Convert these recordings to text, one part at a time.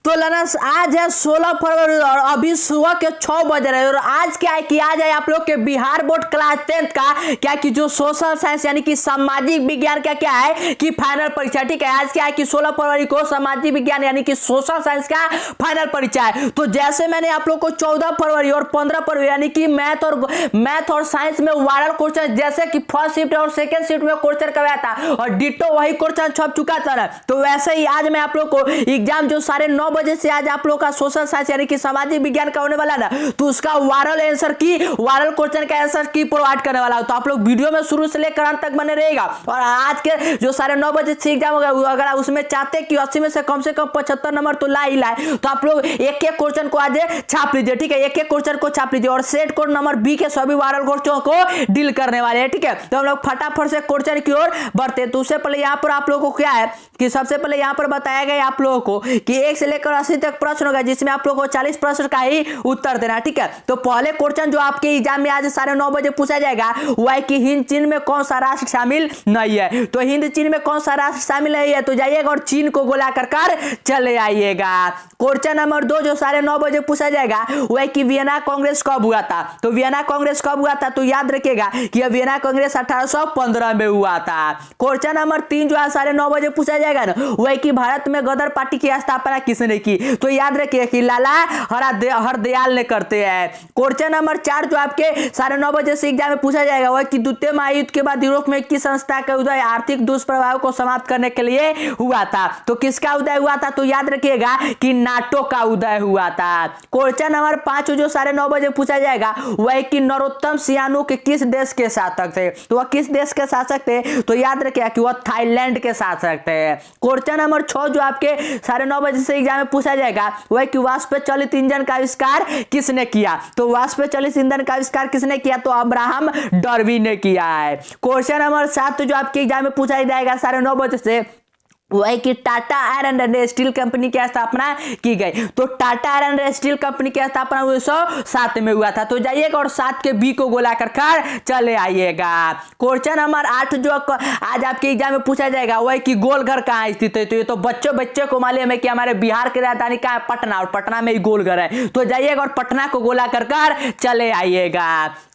तो लनस आज है 16 फरवरी और अभी सुबह के 6 बज रहे हैं और आज क्या है कि आज है आप लोग के बिहार बोर्ड क्लास 10th का क्या कि जो सोशल साइंस यानी कि सामाजिक विज्ञान का क्या है कि फाइनल परीक्षा। ठीक है, आज क्या है कि 16 फरवरी को सामाजिक विज्ञान यानी कि सोशल साइंस का फाइनल परीक्षा है। तो जैसे मैंने आप लोग को 14 फरवरी और 15 फरवरी यानी कि मैथ और साइंस में वायरल क्वेश्चन जैसे कि फर्स्ट शिफ्ट और सेकंड शिफ्ट में क्वेश्चन करवाया था और डिटो वही क्वेश्चन छप चुका था ना, तो वैसे ही आज मैं आप लोग को एग्जाम जो 9:30 बजे से आज आप लोग का सोशल साइंस यानी कि सामाजिक विज्ञान का होने वाला ना, तो उसका वायरल क्वेश्चन का आंसर की प्रोवाइड करने वाला हूं। तो आप लोग वीडियो में शुरू से लेकर अंत तक बने रहेगा। और आज के जो 9:30 बजे से एग्जाम होगा, अगर उसमें चाहते कि 80 में से कम 75 नंबर तो ला ही लाए, तो आप लोग एक एक क्वेश्चन को आज छाप लीजिए। ठीक है, एक एक क्वेश्चन को छाप लीजिए और सेट कोड नंबर बी के सभी वायरल क्वेश्चन को डील करने वाले हैं। ठीक है, तो हम लोग फटाफट से क्वेश्चन की ओर बढ़ते हैं। तो उससे पहले यहाँ पर आप लोगों को क्या है कि सबसे पहले यहाँ पर बताया गया आप लोगों को कि 1 से लेकर 80 तक प्रश्न होगा, जिसमें आप लोगों को 40 प्रश्न का ही उत्तर देना। ठीक है, तो पहले क्वेश्चन जो आपके एग्जाम में आज 9:30 बजे पूछा जाएगा वह है कि हिंद चीन में कौन सा राष्ट्र शामिल नहीं है। तो हिंद चीन में कौन सा राष्ट्र शामिल नहीं है, तो जाइएगा और चीन को गोला कर चले आइएगा। क्वेश्चन नंबर 2 जो 9:30 बजे पूछा जाएगा वह है कि वियना कांग्रेस कब हुआ था। तो वियना कांग्रेस कब हुआ था, तो याद रखिएगा कि वियना कांग्रेस 1815 में हुआ था। क्वेश्चन नंबर 3 जो 9:30 बजे पूछा जाएगा ना, वह कि भारत में गदर पार्टी की स्थापना किसने की। तो याद रखिए कि लाला हरदयाल ने करते हैं। क्वेश्चन नंबर 4 जो आपके 9:30 बजे से एग्जाम में पूछा जाएगा वह कि द्वितीय महायुद्ध के बाद यूरोप में किस संस्था का उदय आर्थिक दुष्प्रभाव को समाप्त करने के लिए हुआ था। तो किसका उदय हुआ था, तो याद रखिएगा कि नाटो का उदय हुआ था। क्वेश्चन नंबर 5 जो 9:30 बजे पूछा जाएगा वह कि नरोत्तम सियानुक किस देश के शासक थे। तो वह किस देश के शासक थे, तो याद रखिएगा कि वह थाईलैंड के शासक थे। क्वेश्चन नंबर 6 जो आपके 9:30 बजे से एग्जाम में पूछा जाएगा वह कि वाष्प चलित इंजन का आविष्कार किसने किया। तो वाष्प चलित इंजन का आविष्कार किसने किया, तो अब्राहम डार्विन ने किया है। क्वेश्चन नंबर 7 जो आपके एग्जाम में पूछा जाएगा 9:30 बजे से वह कि Tata iron and steel company की स्थापना की गई। तो Tata iron and steel company की स्थापना 1907 में हुआ था। तो जाइएगा और 7 के बी को गोला कर चले आइएगा। क्वेश्चन नंबर 8 जो आज आपके एग्जाम में पूछा जाएगा वह कि गोलघर कहाँ स्थित है। तो ये तो बच्चे को मालूम है कि हमारे बिहार की राजधानी कहाँ है, पटना, और पटना में ही गोलघर है। तो जाइएगा और पटना को गोला कर चले आइएगा।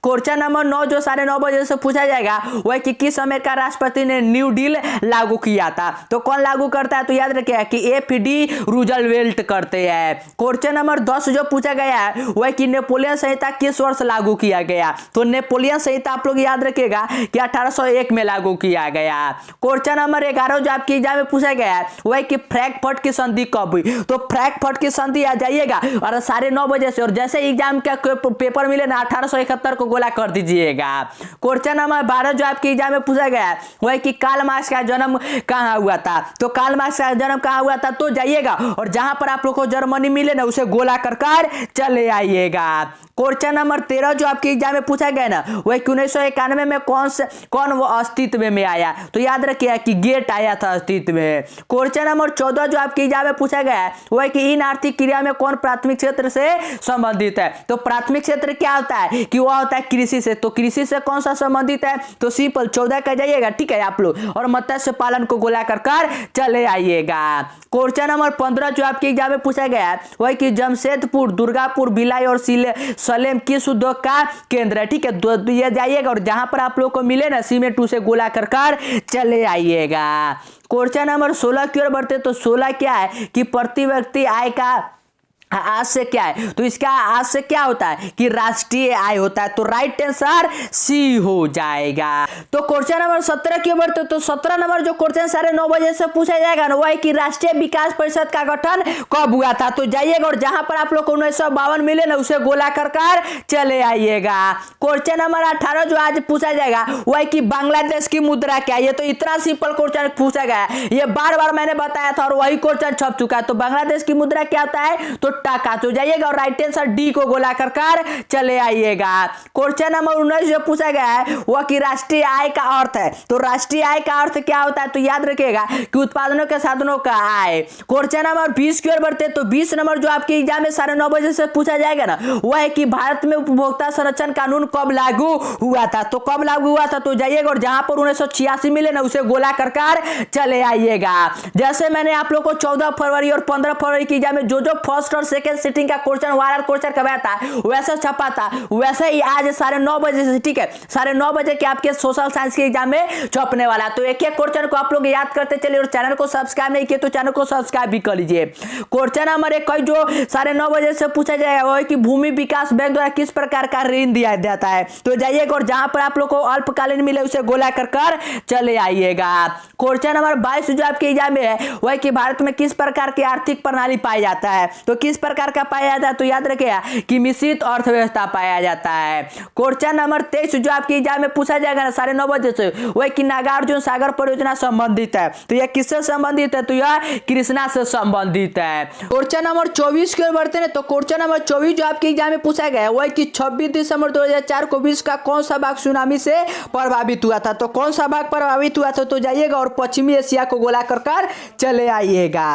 क्वेश्चन नंबर 9 जो 9:30 बजे से पूछा जाएगा वह कि किस अमेरिका राष्ट्रपति ने न्यू डील लागू किया था। तो कौन लागू करता है, तो याद रखिए कि एफडी रूजवेल्ट करते हैं। क्वेश्चन नंबर 10 जो पूछा गया है वह कि नेपोलियन संहिता किस वर्ष लागू किया गया। तो नेपोलियन संहिता आप लोग याद रखिएगा कि 1801 में लागू किया गया। क्वेश्चन नंबर 11 जो आपके एग्जाम में पूछा गया है वह कि फ्रैंकफर्ट की संधि कब हुई। तो फ्रैंकफर्ट की संधि आ जाइएगा और 9:30 बजे से, और जैसे एग्जाम का पेपर मिले ना 1871 को गोला कर दीजिएगा। क्वेश्चन नंबर 12 जो आपके एग्जाम में पूछा गया है वह कि कार्ल मार्क्स का जन्म कहां हुआ था। तो कार्ल मार्क्स का जन्म कहां हुआ था, तो जाइएगा और जहां पर आप लोग को जर्मनी मिले ना उसे गोला कर चले आइएगा। क्वेश्चन नंबर 13 जो आपके एग्जाम में पूछा गया ना वह 1991 में कौन वो अस्तित्व में आया। तो याद रखिए कि गेट आया था अस्तित्व में। क्वेश्चन नंबर 14 जो आपके एग्जाम में पूछा गया है वह कि इन आर्थिक क्रिया में कौन प्राथमिक क्षेत्र से संबंधित है। तो प्राथमिक क्षेत्र क्या होता है कि वह होता है कृषि से। तो कृषि से कौन सा संबंधित है, तो सिंपल 14 का जाइएगा। ठीक है आप लोग, और मत्स्य पालन को गोला कर चले आइएगा। क्वेश्चन नंबर 15 जो आपके एग्जाम में पूछा गया है वह कि जमशेदपुर, दुर्गापुर, भिलाई और सलेम किस उद्योग का केंद्र है। ठीक है, तो ये जाइएगा और जहां पर आप लोग को मिले ना सीमेंट उसे गोला कर चले आइएगा। क्वेश्चन नंबर 16 की ओर बढ़ते, तो 16 क्या है कि प्रति व्यक्ति आय का आज से क्या है, तो इसका आज से क्या होता है कि राष्ट्रीय आय होता है। तो राइट आंसर सी हो जाएगा। तो क्वेश्चन नंबर 17 की ओर, तो 17 नंबर जो क्वेश्चन 9:30 बजे से पूछा जाएगा ना वह है कि राष्ट्रीय विकास परिषद का गठन कब हुआ था। तो जाइएगा और जहां पर आप लोग को 1952 मिले ना उसे गोला कर चले आइएगा। क्वेश्चन नंबर 18 जो आज पूछा जाएगा वह है कि बांग्लादेश की मुद्रा क्या है। ये तो इतना सिंपल क्वेश्चन पूछा गया है, ये बार बार मैंने बताया था और वही क्वेश्चन छप चुका है। तो बांग्लादेश की मुद्रा क्या होता है, तो भुट्टा का। तो जाइएगा और राइट आंसर डी को गोला कर चले आइएगा। क्वेश्चन नंबर 19 जो पूछा गया है वह कि राष्ट्रीय आय का अर्थ है। तो राष्ट्रीय आय का अर्थ क्या होता है? तो याद रखिएगा कि उत्पादनों के साधनों का आय। क्वेश्चन नंबर 20 की ओर बढ़ते तो 20 नंबर जो आपके एग्जाम में 9:30 से पूछा जाएगा ना, वह है कि भारत में उपभोक्ता संरक्षण कानून कब लागू हुआ था? तो कब लागू हुआ था? तो जाइएगा और जहां पर 1986 मिले ना उसे गोला कर चले आइएगा। जैसे मैंने आप लोग को 14 फरवरी और 15 फरवरी की एग्जाम में जो फर्स्ट और सेकंड सिटिंग का क्वेश्चन वायरल क्वेश्चन करवाया था वैसा छपा था, वैसे ही आज 9:30 से, ठीक है, 9:30 के आपके सोशल साइंस के एग्जाम में छपने वाला। तो एक एक क्वेश्चन को आप लोग याद करते चलिए और चैनल को सब्सक्राइब नहीं किए तो चैनल को सब्सक्राइब भी कर लीजिए। क्वेश्चन नंबर 21 जो 9:30 से पूछा जाएगा वो है कि भूमि विकास बैंक द्वारा किस प्रकार का ऋण दिया जाता है? तो जाइएगा और जहां पर आप लोग को अल्पकालीन मिले उसे गोला कर चले आइएगा। क्वेश्चन नंबर 22 जो आपके एग्जाम में है वह है कि भारत में किस प्रकार की आर्थिक प्रणाली पाया जाता है? तो किस प्रकार का पाया जाता है? तो याद रखिएगा कि मिश्रित अर्थव्यवस्था पाया जाता है। क्वेश्चन नंबर 23 जो आपके एग्जाम में पूछा जाएगा ना 9:30 से, वह कि नागार्जुन सागर परियोजना संबंधित है। तो यह किससे संबंधित है? तो यह कृष्णा से संबंधित है। क्वेश्चन नंबर 24 की ओर बढ़ते हैं तो क्वेश्चन नंबर 24 जो आपके एग्जाम में पूछा गया है वह कि 26 दिसंबर 2004 को विश्व का कौन सा भाग सुनामी से प्रभावित हुआ था? तो कौन सा भाग प्रभावित हुआ था? तो जाइएगा और पश्चिमी एशिया को गोला कर चले आइएगा।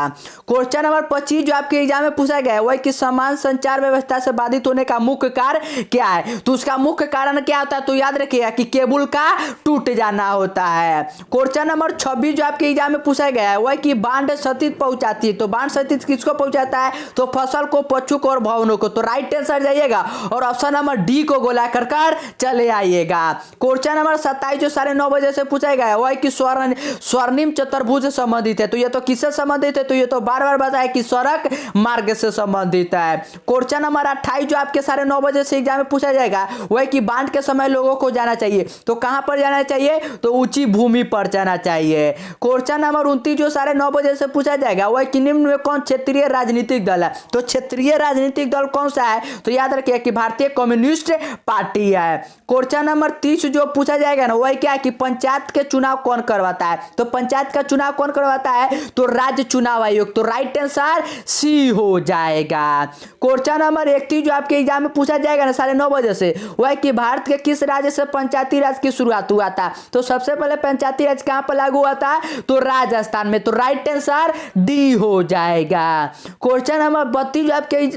क्वेश्चन नंबर 25 जो आपके एग्जाम में पूछा गया है वह कि समान संचार व्यवस्था से बाधित होने का मुख्य कारण क्या है? तो उसका मुख्य कारण क्या होता है? तो याद रखिएगा कि केबल का टूट जाना होता है। क्वेश्चन नंबर 26 जो आपके एग्जाम में पूछा गया है वह कि बाढ़ क्षति पहुंचाती है। तो बाढ़ क्षति किसको पहुंचाता है? तो फसल को, पशु को और भवनों को। तो राइट आंसर जाइएगा और ऑप्शन नंबर डी को गोला कर चले आइएगा। क्वेश्चन नंबर 27 जो 9:30 से पूछा गया है वह कि स्वर्णिम चतुर्भुज से संबंधित है। तो ये तो किससे संबंधित है? तो ये तो बार बार बताया कि सड़क मार्ग से संबंधित है। क्वेश्चन नंबर 28 जो आपके 9:30 से एग्जाम में पूछा जाएगा वह कि बाढ़ के समय लोगों को जाना चाहिए। तो कहां पर जाना चाहिए? तो ऊंची भूमि पर जाना चाहिए। क्वेश्चन नंबर 29 जो 9:30 से पूछा जाएगा वह कि निम्न में कौन क्षेत्रीय राजनीतिक दल है? तो क्षेत्रीय राजनीतिक दल कौन सा है? तो याद रखिए कि भारतीय कम्युनिस्ट पार्टी है। क्वेश्चन नंबर 30 जो पूछा जाएगा ना वह क्या है कि पंचायत के चुनाव कौन करवाता है? तो पंचायत का चुनाव कौन करवाता है? तो राज्य चुनाव आयोग। तो राइट आंसर सी हो जाएगा। क्वेश्चन नंबर 31 जो आपके एग्जाम में पूछा जाएगा ना 9:30 से वह कि भारत के किस राज्य से पंचायती राज की शुरुआत हुआ था? तो सबसे पहले पंचायती राज कहां पर लागू हुआ था? तो राजस्थान में। तो राइट आंसर डी हो जाएगा। क्वेश्चन नंबर 32 जो आपके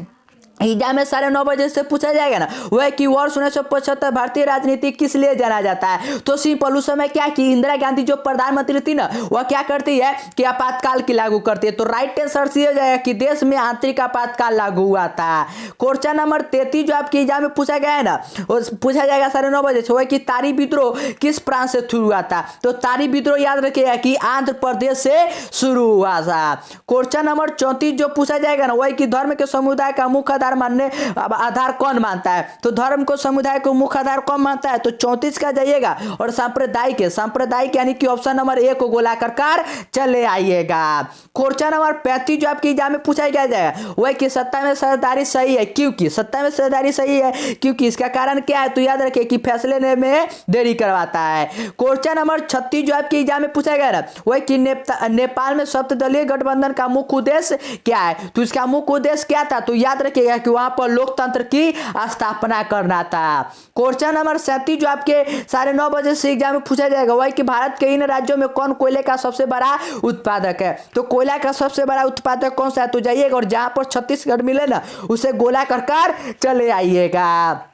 एग्जाम में 9:30 से पूछा जाएगा ना वह कि वर्ष 1975 भारतीय राजनीति किस लिए जाना जाता है? तो सिंपल उस समय क्या कि इंदिरा गांधी जो प्रधानमंत्री थी ना वह क्या करती है कि आपातकाल की लागू करती है। तो राइट आंसर सी हो जाएगा कि देश में आंतरिक आपातकाल लागू हुआ था। क्वेश्चन नंबर 33 जो आपके एग्जाम में पूछा गया है ना वो पूछा जाएगा 9:30 से वह कि तारी विद्रोह किस प्रांत से शुरू हुआ था? तो तारी विद्रोह याद रखिएगा कि आंध्र प्रदेश से शुरू हुआ था। क्वेश्चन नंबर 34 जो पूछा जाएगा ना वह कि धर्म के समुदाय का मुख्य आधार कौन मानता है? तो धर्म को समुदाय को मुख्य आधार कौन मानता है? तो 34 का जाइएगा और सांप्रदायिक यानी कि ऑप्शन नंबर ए को गोला कर चले आइएगा। क्वेश्चन नंबर 35 जो आपके एग्जाम में पूछा जाएगा वह कि सत्ता में साझेदारी सही है क्योंकि सत्ता में साझेदारी सही है क्योंकि इसका कारण क्या है? तो याद रखिए कि फैसले लेने में देरी करवाता है। क्वेश्चन नंबर 36 जो आपके एग्जाम में पूछा गया ना वह कि नेपाल में सप्तदलीय गठबंधन का मुख्य उद्देश्य क्या है? तो इसका मुख्य उद्देश्य क्या था? तो याद रखिएगा कि वहां पर लोकतंत्र की स्थापना करना था। क्वेश्चन नंबर 37 जो आपके 9:30 से एग्जाम में पूछा जाएगा वह कि भारत के इन राज्यों में कौन कोयले का सबसे बड़ा उत्पादक है? तो कोयला का सबसे बड़ा उत्पादक कौन सा है? तो जाइएगा और जहां पर छत्तीसगढ़ मिले ना उसे गोला कर चले आइएगा।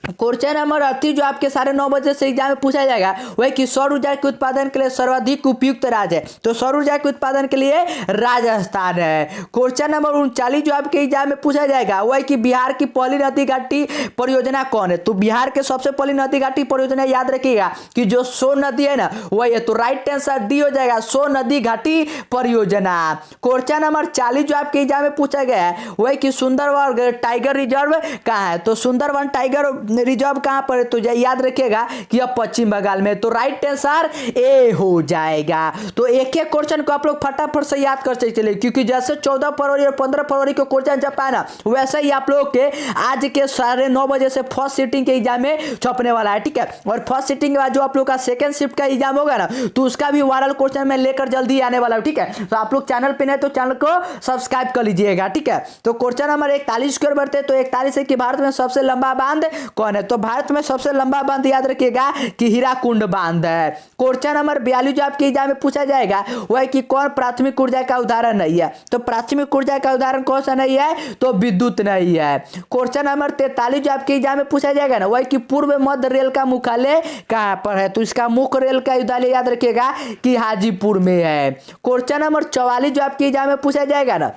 क्वेश्चन नंबर 38 जो आपके 9:30 से एग्जाम में पूछा जाएगा वह कि सौर ऊर्जा के उत्पादन के लिए सर्वाधिक उपयुक्त राज्य है। तो सौर ऊर्जा के उत्पादन के लिए राजस्थान है। क्वेश्चन नंबर 39 जो आपके एग्जाम में पूछा जाएगा वह कि बिहार की पहली नदी घाटी परियोजना कौन है? तो बिहार के सबसे पहली नदी घाटी परियोजना याद रखिएगा कि जो सोन नदी है ना वही है। तो राइट आंसर डी हो जाएगा सोन नदी घाटी परियोजना। क्वेश्चन नंबर 40 जो आपके एग्जाम में पूछा गया है वह कि सुंदरवन टाइगर रिजर्व कहाँ है? तो सुंदरवन टाइगर रिजर्व कहाँ पर है, तो याद रखिएगा कि अब पश्चिम बंगाल में। तो राइट आंसर ए हो जाएगा। तो एक एक क्वेश्चन को आप लोग फटाफट से याद कर सकते, क्योंकि जैसे 14 फरवरी और 15 फरवरी को क्वेश्चन छपा ना, वैसे ही आप लोग के आज के 9:30 बजे से फर्स्ट सिटिंग के एग्जाम में छपने वाला है, ठीक है। और फर्स्ट सिटिंग के बाद जो आप लोग का सेकंड शिफ्ट का एग्जाम होगा ना, तो उसका भी वायरल क्वेश्चन मैं लेकर जल्दी आने वाला हूं, ठीक है। तो आप लोग चैनल पे नहीं तो चैनल को सब्सक्राइब कर लीजिएगा, ठीक है। तो क्वेश्चन नंबर 41 की ओर बढ़ते हैं। तो 41 है कि भारत में सबसे लंबा बांध कौन है, तो भारत में सबसे लंबा बांध याद रखिएगा कि हीराकुंड बांध है। क्वेश्चन नंबर 42 जो आपके एग्जाम में पूछा जाएगा वह है कि कौन प्राथमिक ऊर्जा का उदाहरण नहीं है, तो प्राथमिक ऊर्जा का उदाहरण कौन सा नहीं है, तो विद्युत नहीं है। क्वेश्चन नंबर 43 जो आपके एग्जाम में पूछा जाएगा ना, वह कि पूर्व मध्य रेल का मुख्यालय कहां पर है, तो इसका मुख्य रेल का उदाहरण याद रखिएगा कि हाजीपुर में है। क्वेश्चन नंबर 44 जो आपके एग्जाम में पूछा जाएगा ना,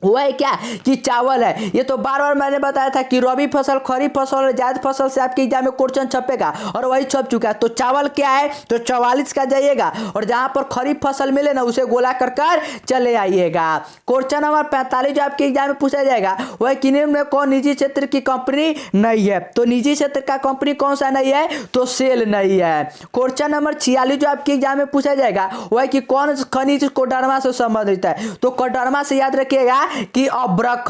वो है क्या कि चावल है। ये तो बार बार मैंने बताया था कि रबी फसल, खरीफ फसल और जायद फसल से आपके एग्जाम में क्वेश्चन छपेगा, और वही छप चुका है। तो चावल क्या है, तो 44 का जाइएगा, और जहां पर खरीफ फसल मिले ना उसे गोला कर चले आइएगा। क्वेश्चन नंबर 45 जो आपके एग्जाम में पूछा जाएगा वह कि निम्न में कौन निजी क्षेत्र की कंपनी नहीं है, तो निजी क्षेत्र का कंपनी कौन सा नहीं है, तो सेल नहीं है। क्वेश्चन नंबर 46 जो आपके एग्जाम में पूछा जाएगा वह कि कौन खनिज कोडरमा से संबंधित है, तो कोडरमा से याद रखिएगा कि अब्रक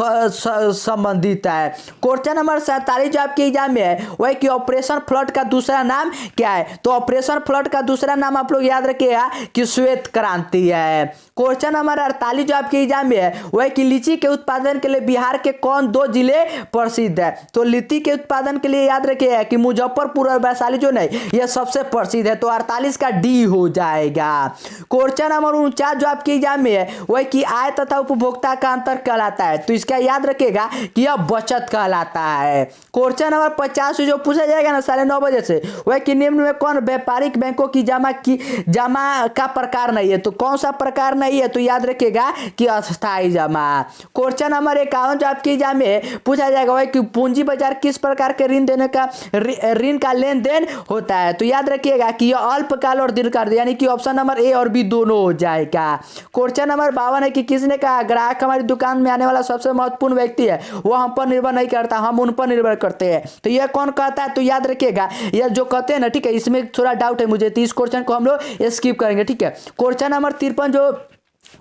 संबंधित है। क्वेश्चन नंबर 47 जो आपके एग्जाम में है वह कि ऑपरेशन फ्लड का दूसरा नाम क्या है, तो ऑपरेशन फ्लड का दूसरा नाम आप लोग याद रखिएगा कि श्वेत क्रांति है। क्वेश्चन नंबर 48 जो आपके एग्जाम में है वह कि लीची के उत्पादन के लिए बिहार के कौन 2 जिले प्रसिद्ध है, तो लीची के उत्पादन के लिए याद रखिएगा कि मुजफ्फरपुर और वैशाली जो नहीं यह सबसे प्रसिद्ध है। तो 48 का डी हो जाएगा। क्वेश्चन नंबर 49 जो आपके एग्जाम में है वह कि आय तथा उपभोक्ता का अंतर कहलाता है, तो इसका याद रखिएगा कि यह बचत कहलाता है। क्वेश्चन नंबर 50 जो पूछा जाएगा ना 9:30 बजे से, वह कि निम्न में कौन व्यापारिक बैंकों की जमा का प्रकार नहीं है, तो कौन सा प्रकार नहीं है, तो याद रखिएगा कि अस्थायी जमा। क्वेश्चन नंबर 51 जो आपके एग्जाम में पूछा जाएगा वह कि पूंजी बाजार किस प्रकार के ऋण का लेन देन होता है, तो याद रखिएगा कि यह अल्पकाल और दीर्घकाल, यानी कि ऑप्शन नंबर ए और बी दोनों हो जाएगा। क्वेश्चन नंबर 52 है कि किसने कहा ग्राहक हमारी दुकान में आने वाला सबसे महत्वपूर्ण व्यक्ति है, वो हम पर निर्भर नहीं करता, हम उन पर निर्भर करते हैं। तो यह कौन कहता है, तो याद रखिएगा यह जो कहते हैं ना, ठीक है। इसमें थोड़ा डाउट है मुझे, तो इस क्वेश्चन को हम लोग स्किप करेंगे, ठीक है। क्वेश्चन नंबर 53 जो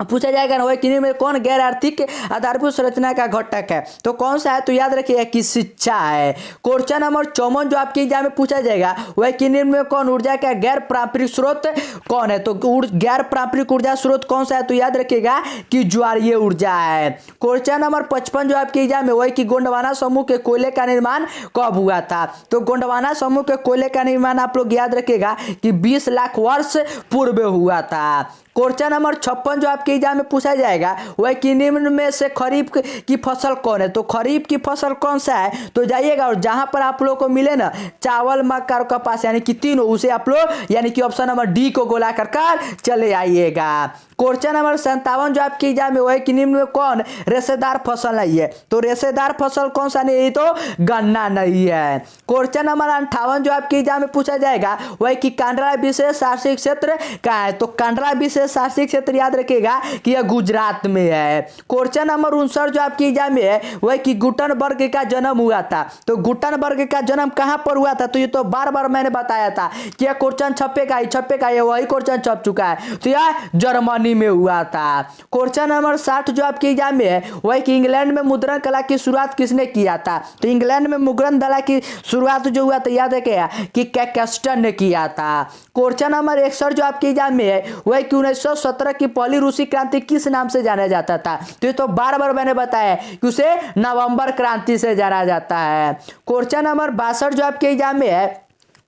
पूछा जाएगा ना वह कि में कौन गैर आर्थिक आधारभूत संरचना का घटक है, तो कौन सा है, तो याद रखिएगा कि शिक्षा है। क्वेश्चन नंबर 54 जो आपके एग्जाम में पूछा जाएगा वह कि में कौन ऊर्जा का गैर पारंपरिक स्रोत कौन है, तो गैर पारंपरिक ऊर्जा स्रोत कौन सा है, तो याद रखिएगा कि ज्वारीय ऊर्जा है। क्वेश्चन नंबर 55 जो आपके एग्जाम में वह कि गोंडवाना समूह के कोयले का निर्माण कब हुआ था, तो गोंडवाना समूह के कोयले का निर्माण आप लोग याद रखिएगा कि 20 लाख वर्ष पूर्व हुआ था। क्वेश्चन नंबर 56 जो आपके एग्जाम में पूछा जाएगा वह कि निम्न में से खरीफ की फसल कौन है, तो खरीफ की फसल कौन सा है, तो जाइएगा और जहां पर आप लोगों को मिले ना चावल, मक्का और कपास, यानी कि तीनों, उसे आप लोग यानी कि ऑप्शन नंबर डी को गोला कर चले आइएगा। क्वेश्चन नंबर 57 जो आपके एग्जाम में वह कि निम्न में कौन रेशेदार फसल नहीं है, तो रेशेदार फसल कौन सा नहीं है, तो गन्ना नहीं है। क्वेश्चन नंबर 58 जो आपके एग्जाम में पूछा जाएगा वह कि कांडला विशेष आर्थिक क्षेत्र कहाँ है, तो कांडला विशेष आर्थिक क्षेत्र याद रखिएगा कि यह गुजरात में है। क्वेश्चन नंबर 59 जो आपके एग्जाम में है वह कि गुटनबर्ग का जन्म हुआ था, तो गुटनबर्ग का जन्म कहां पर हुआ था, तो ये तो बार बार मैंने बताया था कि यह क्वेश्चन छपेगा ही छपेगा, ये वही क्वेश्चन छप चुका है, तो यह जर्मनी में हुआ था। क्वेश्चन नंबर 60 जो आपके एग्जाम में है वह कि इंग्लैंड में मुद्रण कला की शुरुआत किसने किया था, तो इंग्लैंड में मुद्रण कला की शुरुआत जो हुआ था याद रखिएगा कि कैक्सटन ने किया था। क्वेश्चन नंबर 61 जो आपके एग्जाम में है वह कि 1917 की पहली रूसी क्रांति किस नाम से जाना जाता था, तो ये तो बार बार मैंने बताया कि उसे नवंबर क्रांति से जाना जाता है। क्वेश्चन नंबर 62 जो आपके एग्जाम में है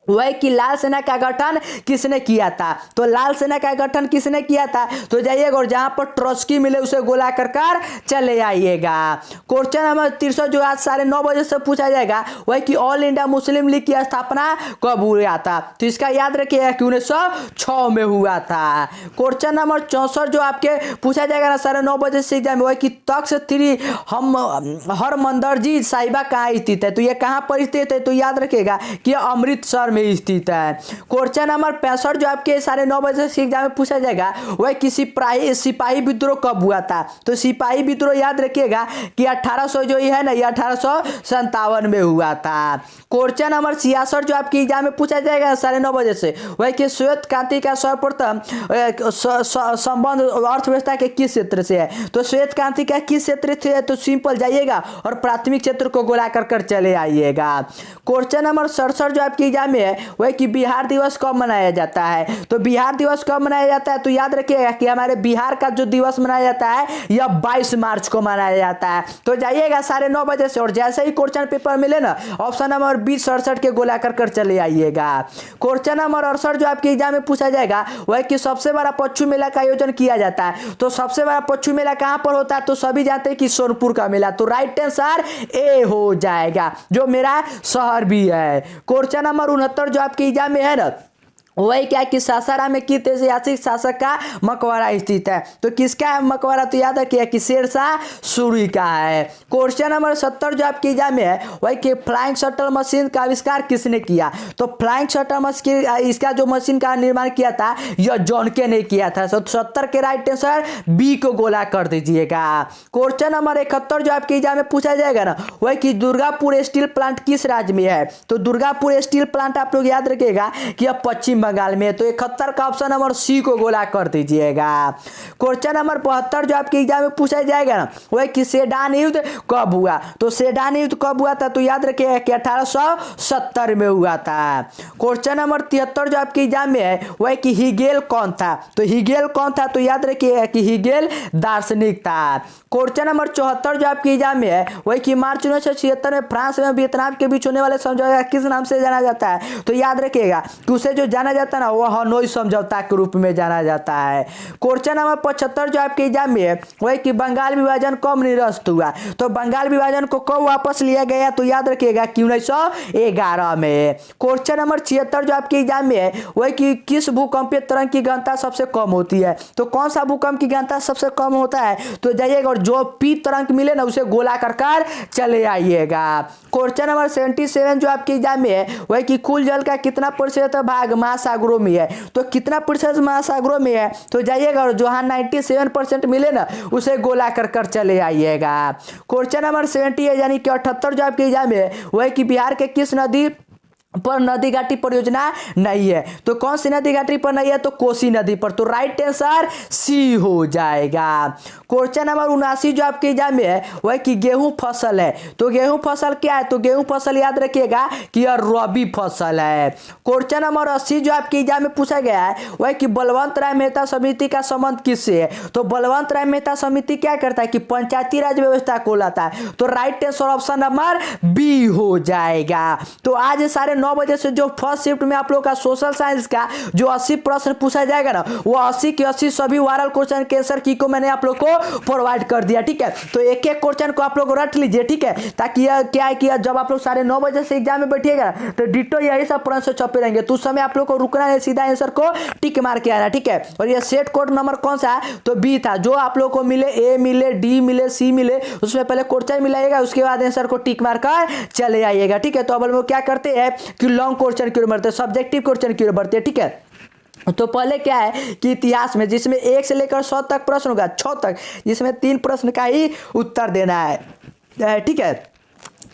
वह कि लाल सेना का गठन किसने किया था, तो लाल सेना का गठन किसने किया था, तो जाइएगा और जहां पर ट्रॉट्स्की मिले उसे गोला कर चले आइएगा। क्वेश्चन नंबर 63 जो आज 9:30 बजे से पूछा जाएगा वह कि ऑल इंडिया मुस्लिम लीग की स्थापना कब हुआ था, तो इसका याद रखिएगा कि 1906 में हुआ था। क्वेश्चन नंबर 64 जो आपके पूछा जाएगा ना 9:30 बजे से एग्जाम में वह कि तख्त श्री हरमंदिर जी साहिबा कहाँ स्थित है, तो यह कहाँ पर स्थित है, तो याद रखिएगा कि अमृतसर में स्थित है। क्वेश्चन नंबर 65 जो आपके 9:30 बजे से एग्जाम में पूछा जाएगा वह किसी सिपाही विद्रोह कब हुआ था। तो सिपाही विद्रोह याद रखिएगा कि 1800 जो है ना, ये 1857 में हुआ था। क्वेश्चन नंबर 66 जो आपके एग्जाम में पूछा जाएगा 9:30 बजे से वह कि श्वेत क्रांति का सर्वप्रथम संबंध अर्थव्यवस्था के किस क्षेत्र से है। तो श्वेत क्रांति का किस क्षेत्र से है, तो सिंपल जाइएगा और प्राथमिक क्षेत्र को गोला कर चले आइएगा। क्वेश्चन नंबर 67 जो आपके एग्जाम में है वह कि बिहार दिवस कब मनाया जाता है। तो बिहार दिवस कब मनाया जाता है, तो याद रखिएगा कि हमारे बिहार का जो दिवस मनाया जाता है यह 22 मार्च को मनाया जाता है। तो जाइएगा 9:30 बजे से और जैसे ही क्वेश्चन पेपर मिले ना ऑप्शन नंबर 20 67 के गोला कर चले आइएगा। क्वेश्चन नंबर 68 जो आपके एग्जाम में पूछा जाएगा वह कि सबसे बड़ा पशु मेला का आयोजन किया जाता है। तो सबसे बड़ा पशु मेला कहां पर होता है, तो सभी जानते हैं कि सोनपुर का मेला। तो राइट आंसर ए हो जाएगा जो मेरा शहर भी है। क्वेश्चन नंबर 69 जो आपके एग्जाम में है ना वही क्या कि सासाराम में किस ऐतिहासिक शासक का मकबरा स्थित है। तो किसका है मकबरा, तो याद रखिए कि शेरशाह सूरी का है। क्वेश्चन नंबर 70 जो आपके एग्जाम में है वही कि फ्लाइंग शटल मशीन का आविष्कार किसने किया। तो फ्लाइंग शटल मशीन इसका जो मशीन का निर्माण किया था यह जॉनके ने किया था। 70 के राइट आंसर बी को गोला कर दीजिएगा। क्वेश्चन नंबर 71 जो आपके एग्जाम में पूछा जाएगा ना वही कि दुर्गापुर स्टील प्लांट किस राज्य में है। तो दुर्गापुर स्टील प्लांट आप लोग याद रखिएगा कि यह पश्चिम बंगाल में। तो 71 का ऑप्शन नंबर सी को गोला कर दीजिएगा। क्वेश्चन नंबर 72 जो आपके एग्जाम में पूछा जाएगा ना वह कि सेडान युद्ध कब हुआ। तो सेडान युद्ध कब हुआ था, तो याद रखिएगा कि 1870 में हुआ था। क्वेश्चन नंबर 73 जो आपके एग्जाम में है वह कि हिगेल कौन था। तो हिगेल कौन था, तो याद रखिएगा कि हिगेल दार्शनिक था। क्वेश्चन नंबर 74 जो आपके एग्जाम में है वह कि मार्च 1976 में फ्रांस में वियतनाम के बीच होने वाले समझौता किस नाम से जाना जाता है। तो याद रखिएगा कि उसे जो जाना जाता है ना वह हनोई समझौता के रूप में जाना जाता है। क्वेश्चन नंबर 75 जो आपके एग्जाम में है वह कि बंगाल विभाजन कब निरस्त हुआ। तो बंगाल विभाजन को कब वापस लिया गया, तो याद रखिएगा कि 1911 में। क्वेश्चन नंबर 76 जो आपके एग्जाम में है वह कि किस भूकंपीय तरंग की गहनता सबसे कम होती है। तो कौन सा भूकंप की गहनता सबसे कम होता है, तो जाइएगा और जो पी तरंग मिले ना उसे गोला कर चले आइएगा। क्वेश्चन नंबर 77 जो आपके एग्जाम में है वह कि कुल जल का कितना प्रतिशत भाग महासागरों में है। तो कितना प्रतिशत महासागरों में है, तो जाइएगा और जो 97% मिले ना उसे गोला कर चले आइएगा। क्वेश्चन नंबर 78 यानी कि 78 जो आपके एग्जाम में है वह कि बिहार के किस नदी पर नदी घाटी परियोजना नहीं है। तो कौन सी नदी घाटी पर नहीं है, तो कोसी नदी पर। तो राइट आंसर सी हो जाएगा। क्वेश्चन नंबर 79 जो आपके एग्जाम में है वह कि गेहूं फसल है। तो गेहूं फसल क्या है, तो गेहूं फसल याद रखिएगा कि यह रबी फसल है। क्वेश्चन नंबर 80 जो आपके एग्जाम में पूछा गया है वह कि बलवंत राय मेहता समिति का संबंध किससे है। तो बलवंत राय मेहता समिति क्या करता है कि पंचायती राज व्यवस्था को लाता है। तो right answer option number B हो जाएगा। तो आज 9:30 बजे से जो फर्स्ट शिफ्ट में आप लोग का सोशल साइंस का जो 80 प्रश्न पूछा जाएगा ना वो 80 के 80 सभी वायरल क्वेश्चन के आंसर की को मैंने आप लोग को प्रोवाइड कर दिया। ठीक है, तो एक एक क्वेश्चन को आप लोग रट लीजिए। ठीक है, ताकि यह क्या है कि जब आप लोग 9:30 बजे से एग्जाम में बैठिएगा तो डिटो यही सब प्रश्न छपे रहेंगे। तो उस समय आप लोग को रुकना है, सीधा आंसर को टिक मार के आना। ठीक है, और ये सेट कोड नंबर कौन सा है, तो बी था। जो आप लोग को मिले ए मिले डी मिले सी मिले उसमें पहले क्वेश्चन मिलाइएगा उसके बाद आंसर को टिक मार कर चले आइएगा। ठीक है, तो अब लोग क्या करते हैं कि लॉन्ग क्वेश्चन क्यों बढ़ते हैं, सब्जेक्टिव क्वेश्चन क्यों बढ़ते हैं। ठीक है, तो पहले क्या है कि इतिहास में जिसमें 1 से लेकर 100 तक प्रश्न होगा 6 तक, जिसमें 3 प्रश्न का ही उत्तर देना है। ठीक है,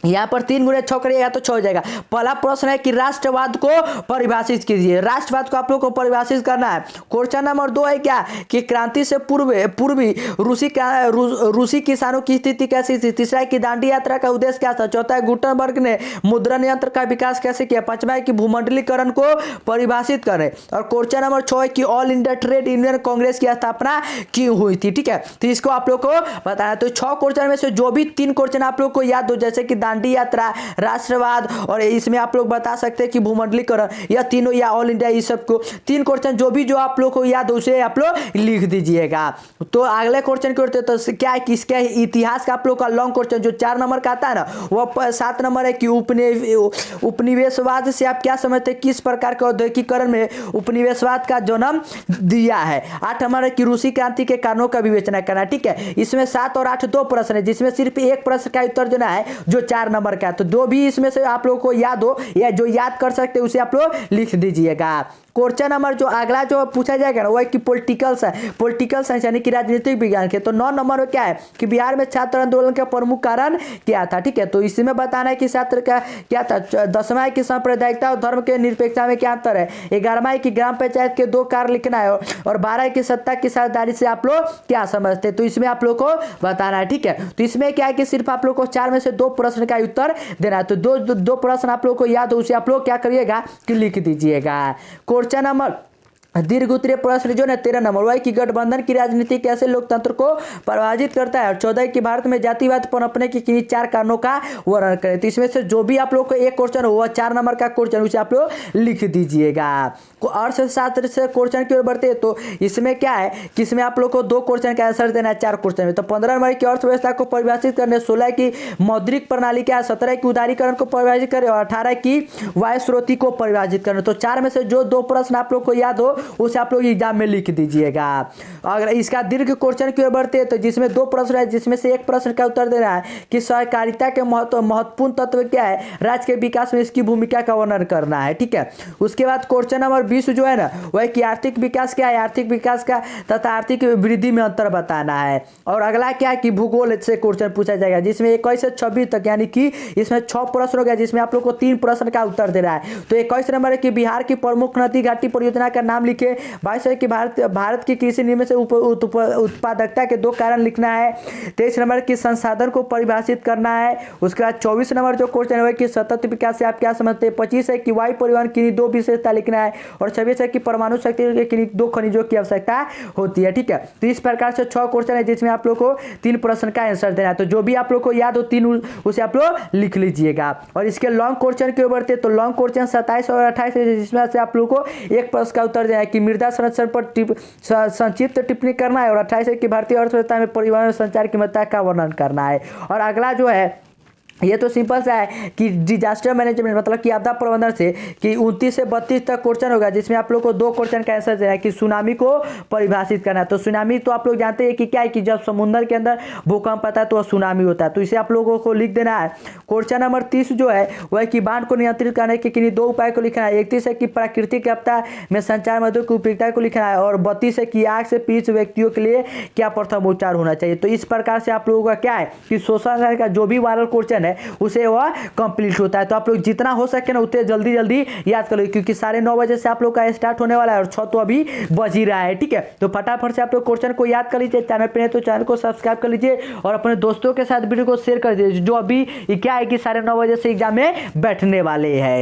यहाँ पर 3 गुणे 6 करिएगा तो 6 हो जाएगा। पहला प्रश्न है कि राष्ट्रवाद को परिभाषित कीजिए। राष्ट्रवाद को आप लोग को परिभाषित करना है। क्वेश्चन नंबर 2 है क्या कि क्रांति से पूर्वी रूसी किसानों की स्थिति कैसी थी। तीसरा है कि दांडी यात्रा का उद्देश्य क्या था। चौथा है गुटनबर्ग ने मुद्रण यंत्र का विकास कैसे किया। पांचवा है कि भूमंडलीकरण को परिभाषित करें। और क्वेश्चन नंबर 6 है कि all India trade union Congress की स्थापना क्यों हुई थी। ठीक है, तो इसको आप लोग को बताना। तो 6 क्वेश्चन में से जो भी 3 क्वेश्चन आप लोग को याद हो, जैसे कि दांडी यात्रा, राष्ट्रवाद और इसमें आप लोग बता सकते हैं कि भूमंडलीकरण, या तीनों या ऑल इंडिया, इस सब को 3 क्वेश्चन जो आप लोग को याद हो उसे आप लोग लिख दीजिएगा। तो अगले क्वेश्चन की ओर तो क्या है कि इसके इतिहास का आप लोग का लॉन्ग क्वेश्चन जो 4 नंबर का आता है ना वो 7 नंबर है कि उपनिवेशवाद से आप क्या समझते हैं, किस प्रकार के औद्योगिकीकरण में उपनिवेशवाद का जन्म दिया है। 8 नंबर है कि रूसी क्रांति के कारणों का विवेचना करना। ठीक है, इसमें 7 और 8 2 प्रश्न है जिसमें सिर्फ एक प्रश्न का उत्तर देना है जो 4 4 नंबर का। तो जो भी इसमें से आप लोग को याद हो या जो याद कर सकते हैं उसे आप लोग लिख दीजिएगा। क्वेश्चन नंबर जो अगला जो पूछा जाएगा ना वो है कि पॉलिटिकल साइंस यानी कि राजनीतिक विज्ञान के। तो 9 नंबर में क्या है कि बिहार में छात्र आंदोलन का प्रमुख कारण क्या था, ठीक है। तो इसमें बताना है कि छात्र का क्या था। 10वां है कि सांप्रदायिकता और धर्म के निरपेक्षता में क्या अंतर है। 11वां है कि ग्राम पंचायत के 2 कार्य लिखना है और 12 है कि सत्ता की साझेदारी से आप लोग क्या समझते हैं। तो इसमें आप लोग को बताना है, ठीक है। तो इसमें क्या है कि सिर्फ आप लोग को 4 में से 2 प्रश्न का उत्तर देना है। तो दो प्रश्न आप लोग को याद हो उसे आप लोग क्या करिएगा कि लिख दीजिएगा। क्वेश्चन नंबर दीर्घ उत्तरीय प्रश्न जो है 13 नंबर वह कि गठबंधन की राजनीति कैसे लोकतंत्र को प्रभावित करता है। और 14 की भारत में जातिवाद पनपने की किन्हीं 4 कारणों का वर्णन करें। तो इसमें से जो भी आप लोग को एक क्वेश्चन हो वह 4 नंबर का क्वेश्चन उसे आप लोग लिख दीजिएगा। अर्थशास्त्र से क्वेश्चन की ओर बढ़ते हैं। तो इसमें क्या है कि इसमें आप लोग को 2 क्वेश्चन का आंसर देना है 4 क्वेश्चन में। तो 15 नंबर की अर्थव्यवस्था को परिभाषित करने, 16 की मौद्रिक प्रणाली क्या है, 17 की उदारीकरण को परिभाषित करें और 18 की वायु स्रोती को परिभाषित करने। तो 4 में से जो 2 प्रश्न आप लोग को याद हो उसे आप लोग एग्जाम में लिख दीजिएगा। अगर इसका दीर्घ क्वेश्चन की ओर बढ़ते हैं तो जिसमें 2 प्रश्न है जिसमें से एक प्रश्न का उत्तर देना है कि सहकारिता के महत्वपूर्ण तत्व क्या है, राज्य के विकास में इसकी भूमिका का वर्णन करना है, ठीक है। उसके बाद क्वेश्चन नंबर 20 जो है ना वह कि आर्थिक विकास क्या है, आर्थिक विकास का तथा आर्थिक वृद्धि में अंतर बताना है। और अगला क्या है कि भूगोल से क्वेश्चन पूछा जाएगा जिसमें 21 से 26 तक यानी कि इसमें 6 प्रश्न हो गया जिसमें आप लोग को 3 प्रश्न का उत्तर देना है। तो 21 नंबर है कि बिहार की प्रमुख नदी घाटी परियोजना का नाम लिखे। 22 है कि भारत की कृषि निर्मित से उत्पादकता के 2 कारण लिखना है। 23 नंबर की संसाधन को परिभाषित करना है। उसके बाद 24 नंबर जो क्वेश्चन है कि सतत विकास से आप क्या समझते हैं। 25 है कि वायु परिवहन की 2 विशेषता लिखना है और 26 है कि परमाणु शक्ति के 2 खनिजों की आवश्यकता होती है, ठीक है। तो इस प्रकार से 6 क्वेश्चन है जिसमें आप लोग को 3 प्रश्न का आंसर देना है। तो जो भी आप लोग को याद हो 3 उसे आप लोग लिख लीजिएगा। और इसके लॉन्ग क्वेश्चन की ओर बढ़ते तो लॉन्ग क्वेश्चन 27 और 28 है जिसमें से आप लोग को एक प्रश्न का उत्तर देना है कि मृदा संरक्षण पर संक्षिप्त टिप्पणी करना है और 28 है कि भारतीय अर्थव्यवस्था में परिवहन और संचार की महत्ता का वर्णन करना है। और अगला जो है ये तो सिंपल सा है कि डिजास्टर मैनेजमेंट मतलब कि आपदा प्रबंधन से कि 29 से 32 तक क्वेश्चन होगा जिसमें आप लोग को 2 क्वेश्चन का आंसर देना है कि सुनामी को परिभाषित करना है। तो सुनामी तो आप लोग जानते हैं कि क्या है कि जब समुद्र के अंदर भूकंप आता है तो सुनामी होता है। तो इसे आप लोगों को लिख देना है। क्वेश्चन नंबर 30 जो है वह कि बाढ़ को नियंत्रित करने के किन्हीं 2 उपाय को लिखना है। 31 है कि प्राकृतिक आपदा में संचार माध्यम की उपयोगिता को लिखना है और 32 है कि आग से पीड़ित व्यक्तियों के लिए क्या प्रथम उपचार होना चाहिए। तो इस प्रकार से आप लोगों का क्या है कि सोशल का जो भी वायरल क्वेश्चन है उसे वह कंप्लीट होता है। तो आप लोग जितना हो सके ना उतने जल्दी जल्दी याद कर लो क्योंकि 9:30 बजे से आप लोग का स्टार्ट होने वाला है और 6 तो अभी बज ही रहा है, ठीक है। तो फटाफट से आप लोग क्वेश्चन को याद कर लीजिए। चैनल पे नहीं तो चैनल को सब्सक्राइब कर लीजिए और अपने दोस्तों के साथ वीडियो को शेयर कर दीजिए जो अभी क्या है कि 9:30 बजे से एग्जाम में बैठने वाले हैं।